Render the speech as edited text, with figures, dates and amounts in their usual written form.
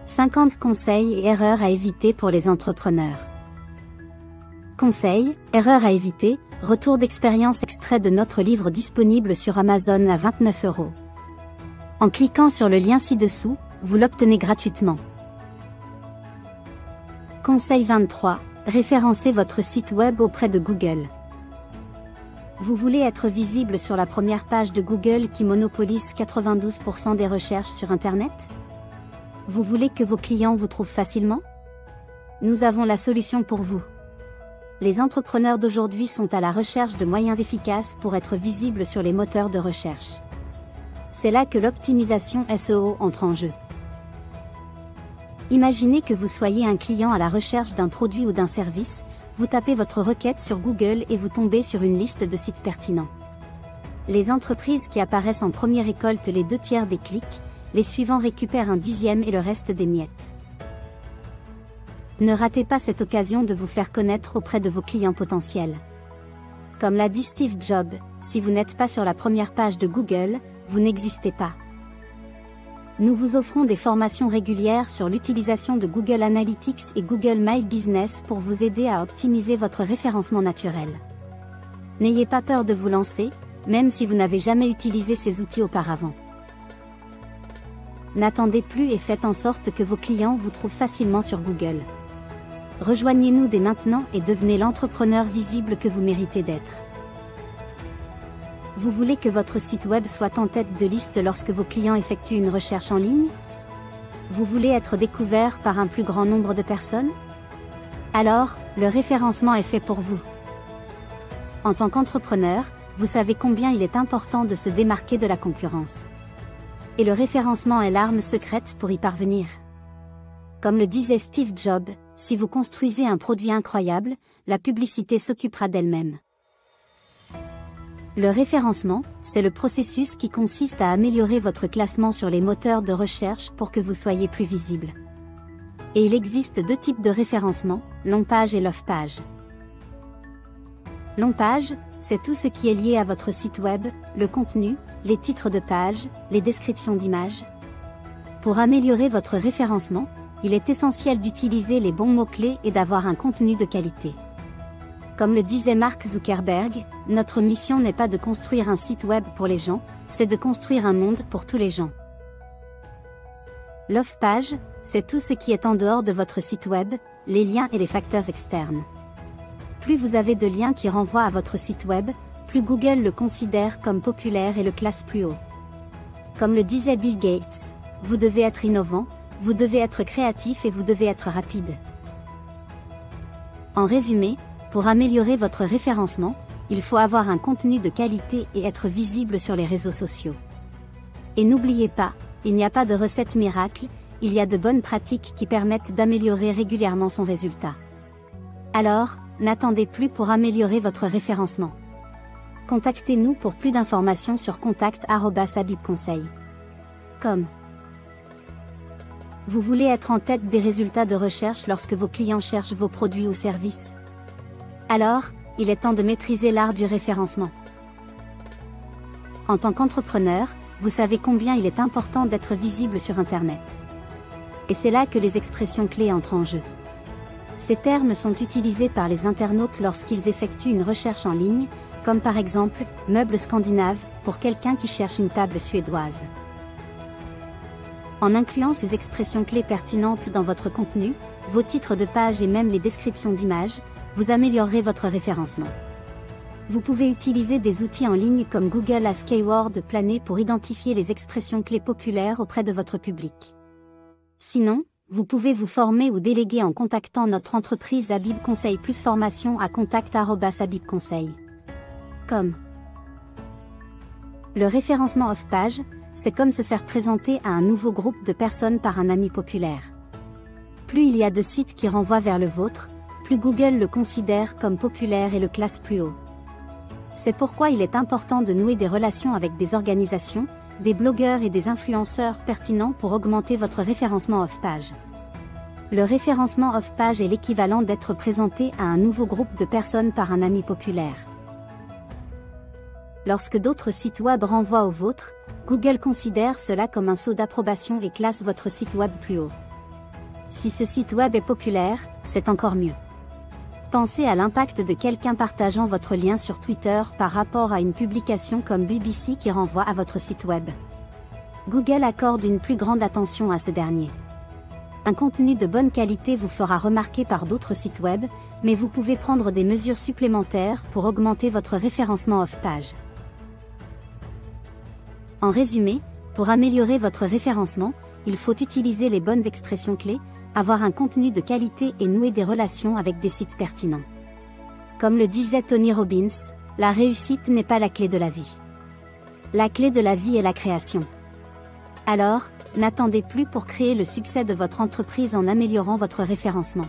50 conseils et erreurs à éviter pour les entrepreneurs. Conseils, erreurs à éviter, retour d'expérience extrait de notre livre disponible sur Amazon à 29 €. En cliquant sur le lien ci-dessous, vous l'obtenez gratuitement. Conseil 23. Référencez votre site web auprès de Google. Vous voulez être visible sur la première page de Google qui monopolise 92% des recherches sur Internet? Vous voulez que vos clients vous trouvent facilement? Nous avons la solution pour vous. Les entrepreneurs d'aujourd'hui sont à la recherche de moyens efficaces pour être visibles sur les moteurs de recherche. C'est là que l'optimisation SEO entre en jeu. Imaginez que vous soyez un client à la recherche d'un produit ou d'un service, vous tapez votre requête sur Google et vous tombez sur une liste de sites pertinents. Les entreprises qui apparaissent en premier récoltent les 2/3 des clics, les suivants récupèrent un 10e et le reste des miettes. Ne ratez pas cette occasion de vous faire connaître auprès de vos clients potentiels. Comme l'a dit Steve Jobs, si vous n'êtes pas sur la première page de Google, vous n'existez pas. Nous vous offrons des formations régulières sur l'utilisation de Google Analytics et Google My Business pour vous aider à optimiser votre référencement naturel. N'ayez pas peur de vous lancer, même si vous n'avez jamais utilisé ces outils auparavant. N'attendez plus et faites en sorte que vos clients vous trouvent facilement sur Google. Rejoignez-nous dès maintenant et devenez l'entrepreneur visible que vous méritez d'être. Vous voulez que votre site web soit en tête de liste lorsque vos clients effectuent une recherche en ligne? Vous voulez être découvert par un plus grand nombre de personnes? Alors, le référencement est fait pour vous. En tant qu'entrepreneur, vous savez combien il est important de se démarquer de la concurrence. Et le référencement est l'arme secrète pour y parvenir. Comme le disait Steve Jobs, si vous construisez un produit incroyable, la publicité s'occupera d'elle-même. Le référencement, c'est le processus qui consiste à améliorer votre classement sur les moteurs de recherche pour que vous soyez plus visible. Et il existe 2 types de référencement, long page et love page. Long page, c'est tout ce qui est lié à votre site web, le contenu, les titres de page, les descriptions d'images. Pour améliorer votre référencement, il est essentiel d'utiliser les bons mots-clés et d'avoir un contenu de qualité. Comme le disait Mark Zuckerberg, notre mission n'est pas de construire un site web pour les gens, c'est de construire un monde pour tous les gens. Love page, c'est tout ce qui est en dehors de votre site web, les liens et les facteurs externes. Plus vous avez de liens qui renvoient à votre site web, plus Google le considère comme populaire et le classe plus haut. Comme le disait Bill Gates, vous devez être innovant, vous devez être créatif et vous devez être rapide. En résumé, pour améliorer votre référencement, il faut avoir un contenu de qualité et être visible sur les réseaux sociaux. Et n'oubliez pas, il n'y a pas de recette miracle, il y a de bonnes pratiques qui permettent d'améliorer régulièrement son résultat. Alors, n'attendez plus pour améliorer votre référencement. Contactez-nous pour plus d'informations sur contact@habibconseil.com. Vous voulez être en tête des résultats de recherche lorsque vos clients cherchent vos produits ou services? Alors, il est temps de maîtriser l'art du référencement. En tant qu'entrepreneur, vous savez combien il est important d'être visible sur Internet. Et c'est là que les expressions clés entrent en jeu. Ces termes sont utilisés par les internautes lorsqu'ils effectuent une recherche en ligne, comme par exemple « meuble scandinave » pour quelqu'un qui cherche une table suédoise. En incluant ces expressions clés pertinentes dans votre contenu, vos titres de page et même les descriptions d'images, vous améliorerez votre référencement. Vous pouvez utiliser des outils en ligne comme Google Ask Keyword Planner pour identifier les expressions clés populaires auprès de votre public. Sinon, vous pouvez vous former ou déléguer en contactant notre entreprise Habib Conseil plus formation à contact@habibconseil.com. Le référencement off-page, c'est comme se faire présenter à un nouveau groupe de personnes par un ami populaire. Plus il y a de sites qui renvoient vers le vôtre, plus Google le considère comme populaire et le classe plus haut. C'est pourquoi il est important de nouer des relations avec des organisations, des blogueurs et des influenceurs pertinents pour augmenter votre référencement off-page. Le référencement off-page est l'équivalent d'être présenté à un nouveau groupe de personnes par un ami populaire. Lorsque d'autres sites web renvoient au vôtre, Google considère cela comme un sceau d'approbation et classe votre site web plus haut. Si ce site web est populaire, c'est encore mieux. Pensez à l'impact de quelqu'un partageant votre lien sur Twitter par rapport à une publication comme BBC qui renvoie à votre site web. Google accorde une plus grande attention à ce dernier. Un contenu de bonne qualité vous fera remarquer par d'autres sites web, mais vous pouvez prendre des mesures supplémentaires pour augmenter votre référencement off-page. En résumé, pour améliorer votre référencement, il faut utiliser les bonnes expressions clés, avoir un contenu de qualité et nouer des relations avec des sites pertinents. Comme le disait Tony Robbins, la réussite n'est pas la clé de la vie. La clé de la vie est la création. Alors, n'attendez plus pour créer le succès de votre entreprise en améliorant votre référencement.